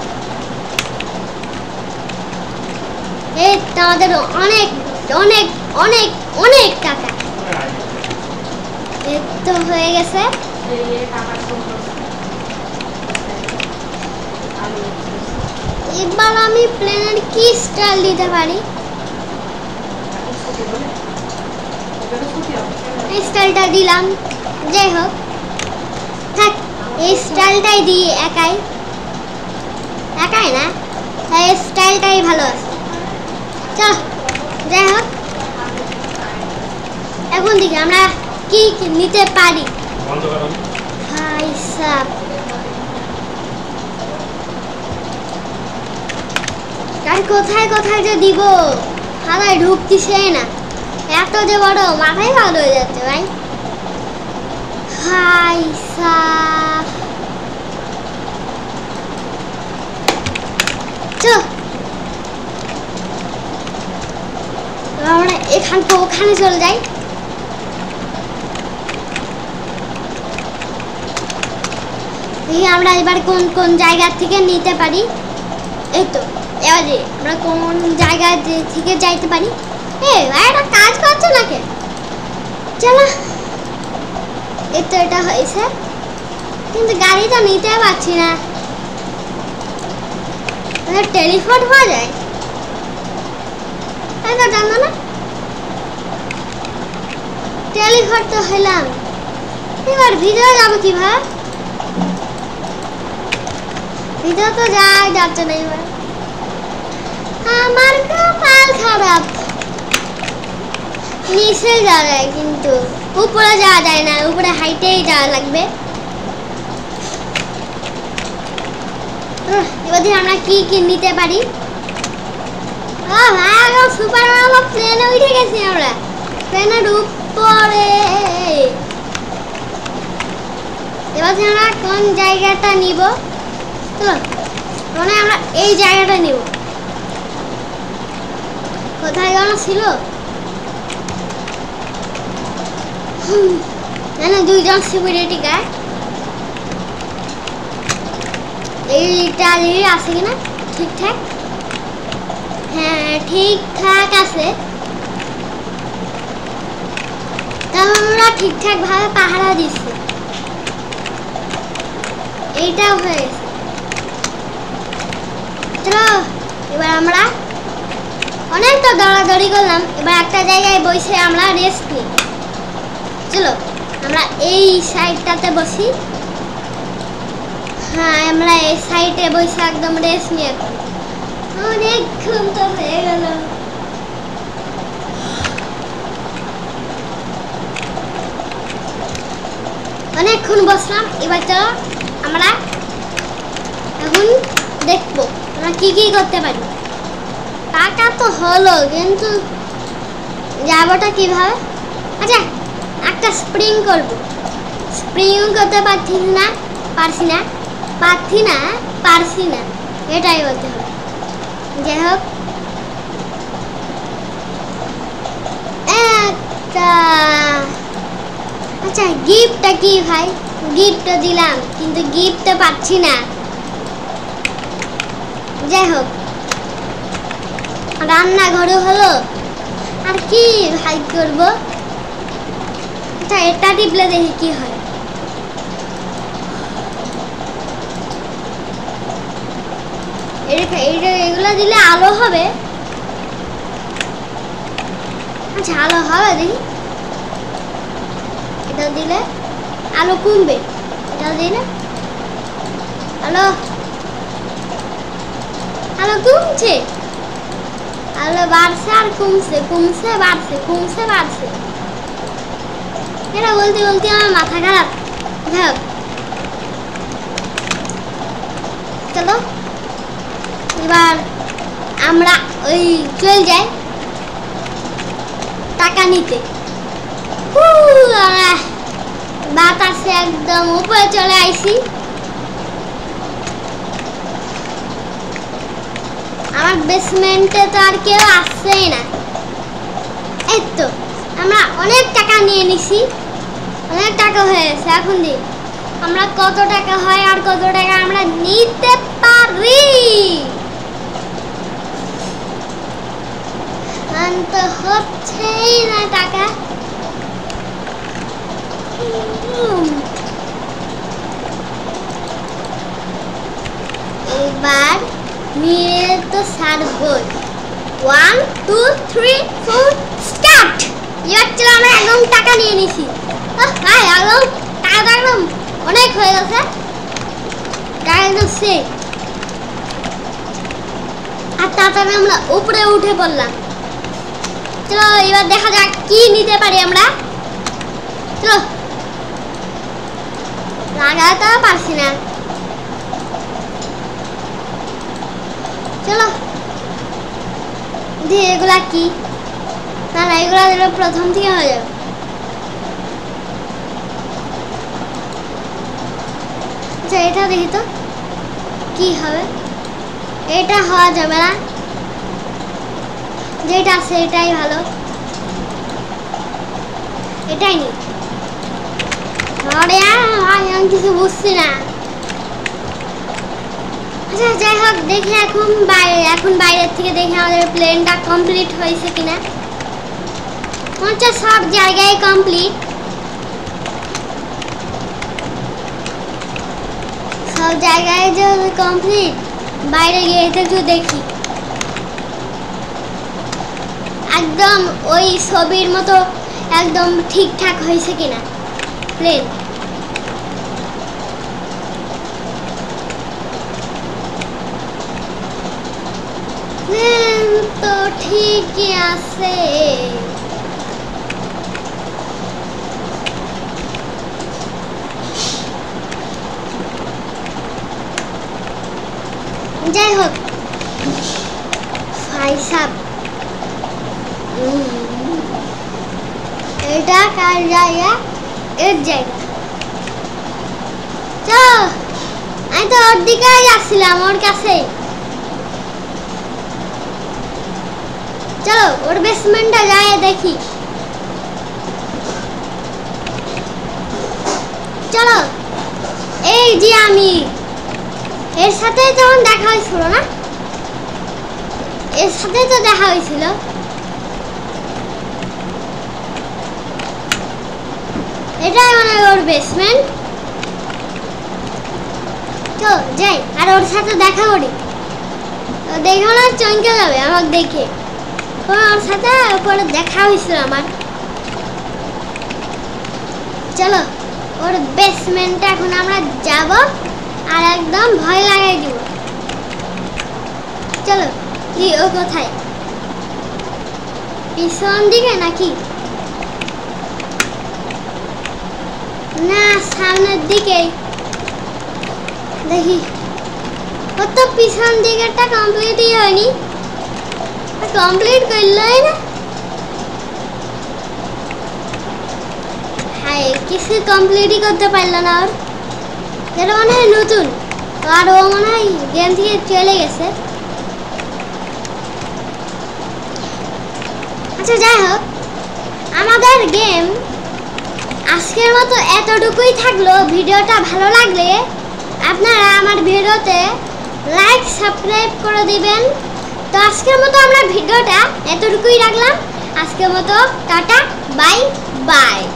এই তো আমাদের অনেক অনেক অনেক অনেক টাকা এই তো হয়ে গেছে এবার আমি প্লেনের কি স্টাইল দিতে পারি এই স্টাইলটা দিলাম যাই হোক থাক এই স্টাইলটাই দিই একাই একাই না এই স্টাইলটাই ভালো আছে চল যাই হোক এখন দেখি আমরা কি নিতে পারি ভাই সাব আর কোথায় কোথায় যে দিব হারাই ঢুকতিছে না এত যে বড় মাথায় ভালো হয়ে যাচ্ছে ভাই হাই সাব চল আমরা এখান থেকে ওখানে চলে যাই আমরা এবার কোন কোন জায়গা থেকে নিতে পারি এই তো এবারে আমরা কোন জায়গা থেকে যাইতে পারি ভাই এটা কাজ করছে নাকি চলো এই তো এটা হয়েছে কিন্তু গাড়িটা নিতে পারছি না টেলিফোন হওয়া যায় তাই তো জানো না টেলিফোন তো হইলাম এবার ভিডিও যাবো কিভাবে ভিডিও তো যাচ্ছে না এবার আমার কপাল খারাপ নিচে যাওয়া যায় কিন্তু উপরে যাওয়া যায় না উপরে হাইটেই যাওয়া লাগবে এবার দেখি আমরা কি কি নিতে পারি। ও ভাই সুপার মারো প্লেনে উঠে গেছি আমরা, প্লেনের উপরে। এবার আমরা কোন জায়গাটা নিব? চলো মানে আমরা এই জায়গাটা নিব। কোথায় যেন ছিল, মানে দুইজন সিকিউরিটি গার্ড। এইটা আছে কিনা ঠিকঠাক? হ্যাঁ ঠিকঠাক আছে, তাহলে আমরা ঠিকঠাক ভাবে পাহারা দিচ্ছি। এইটাও হয়ে গেছে। চলো এবার আমরা অনেক তো দৌড়াদৌড়ি করলাম, এবার একটা জায়গায় বসে আমরা রেস্ট নিই। চলো আমরা এই সাইডটাতে বসি। হ্যাঁ আমরা এই সাইডে বসে একদম রেস্ট নিয়ে, অনেকক্ষণ তো হয়ে গেল। অনেকক্ষণ বসলাম, এবার চলো আমরা এখন দেখবো আমরা কি কি করতে পারি। টাকা তো হলো, কিন্তু যাবোটা কিভাবে? আচ্ছা একটা স্প্রিং করব। স্প্রিং করতে পারছি না, এটাই বলতে হবে। যাই হোক একটা, আচ্ছা গিফটটা কি ভাই? গিফটটা দিলাম কিন্তু গিফটটা পাচ্ছি না। যাই হোক রান্নাঘরে হলো, আর কি ভাই করব? আচ্ছা এটা টিপলে দেখি কি হয়। এগুলো দিলে আলো হবে। আচ্ছা আলো হবে দেখি, এটা দিলে আলো কমবে, এটা দিলে আলো কমছে, আলো বাড়ছে আর কমছে বাড়ছে। এটা বলতে বলতে আমার মাথা খারাপ। যাক চলো এবার আমরা ওই চল যাই টাকা নিতে। বাতাসে একদম উপরে চলে আইছি। আমার বেসমেন্টে তো আর কেউ আসছেই না। এই তো আমরা অনেক টাকা নিয়ে নিছি, অনেক টাকা হয়ে গেছে। এখন দিই আমরা কত টাকা হয় আর কত টাকা আমরা নিতে পারি। তো হচ্ছেই না টাকা। এবার নিয়ে তো সারবো। 1 2 3 4 স্টার্ট। এবার চলো আমরা একদম টাকা নিয়ে নিছি। ভাই একদম টাকা একদম অনেক হয়ে গেছে, টাকা একদম সে। আর তাড়াতাড়ি আমরা উপরে উঠে পড়লাম। চলো এবার দেখা যাক কি নিতে পারি আমরা। চলো লাগাতে পারছি না। চলো দিয়ে এগুলা কি? না এগুলা দিলে প্রথম থেকে হয়ে যাবে। আচ্ছা এটা দেখি তো কি হবে। এটা হওয়া যাবে না, যেটা আছে এটাই ভালো, এটাই নি। আমি কিছু বুঝছি না। আচ্ছা যাই হোক দেখি এখন বাইরের থেকে দেখি আমাদের প্লেনটা কমপ্লিট হয়েছে কিনা। আচ্ছা সব জায়গায় কমপ্লিট, সব জায়গায় যে কমপ্লিট। বাইরে গিয়ে একটু দেখি একদম ওই ছবির মতো একদম ঠিকঠাক হয়েছে কিনা প্লেন। তো ঠিকই আছে। যাই হোক ফাইসাব এটা কার জায়গা এর জায়গা চলো আমি তো ওর দিকেই যাচ্ছিলাম ওর কাছে চলো ওর বেসমেন্টটা যাই দেখি চলো এই যে আমি এর সাথে যখন দেখা হয়েছিল না এর সাথে তো দেখা হয়েছিল এটাই মানে ওর বেসমেন্ট তো যাই আর ওর সাথে দেখা করি দেখো না চমকে যাবে আমাকে দেখে ওর সাথে ওপরে দেখা হয়েছিল আমার চলো ওর বেসমেন্টে এখন আমরা যাব আর একদম ভয় লাগাই দিব চলো কি ও কোথায় পিছন দিকে নাকি না সামনের দিকে দেখি ও তো পিছন দিকেরটা কমপ্লিটই হয়নি কমপ্লিট করলই না হায় কিছু কমপ্লিটই করতে পারলো না ওর এটা মনে হয় নতুন আর ও মনে হয় গেম থেকে চলে গেছে আচ্ছা যাই হোক আমাদের গেম আজকের মতো এতটুকুই থাকলো ভিডিওটা ভালো লাগলে আপনারা আমার ভিডিওতে লাইক সাবস্ক্রাইব করে দিবেন তো আজকের মতো আমরা ভিডিওটা এতটুকুই রাখলাম আজকের মতো টাটা বাই বাই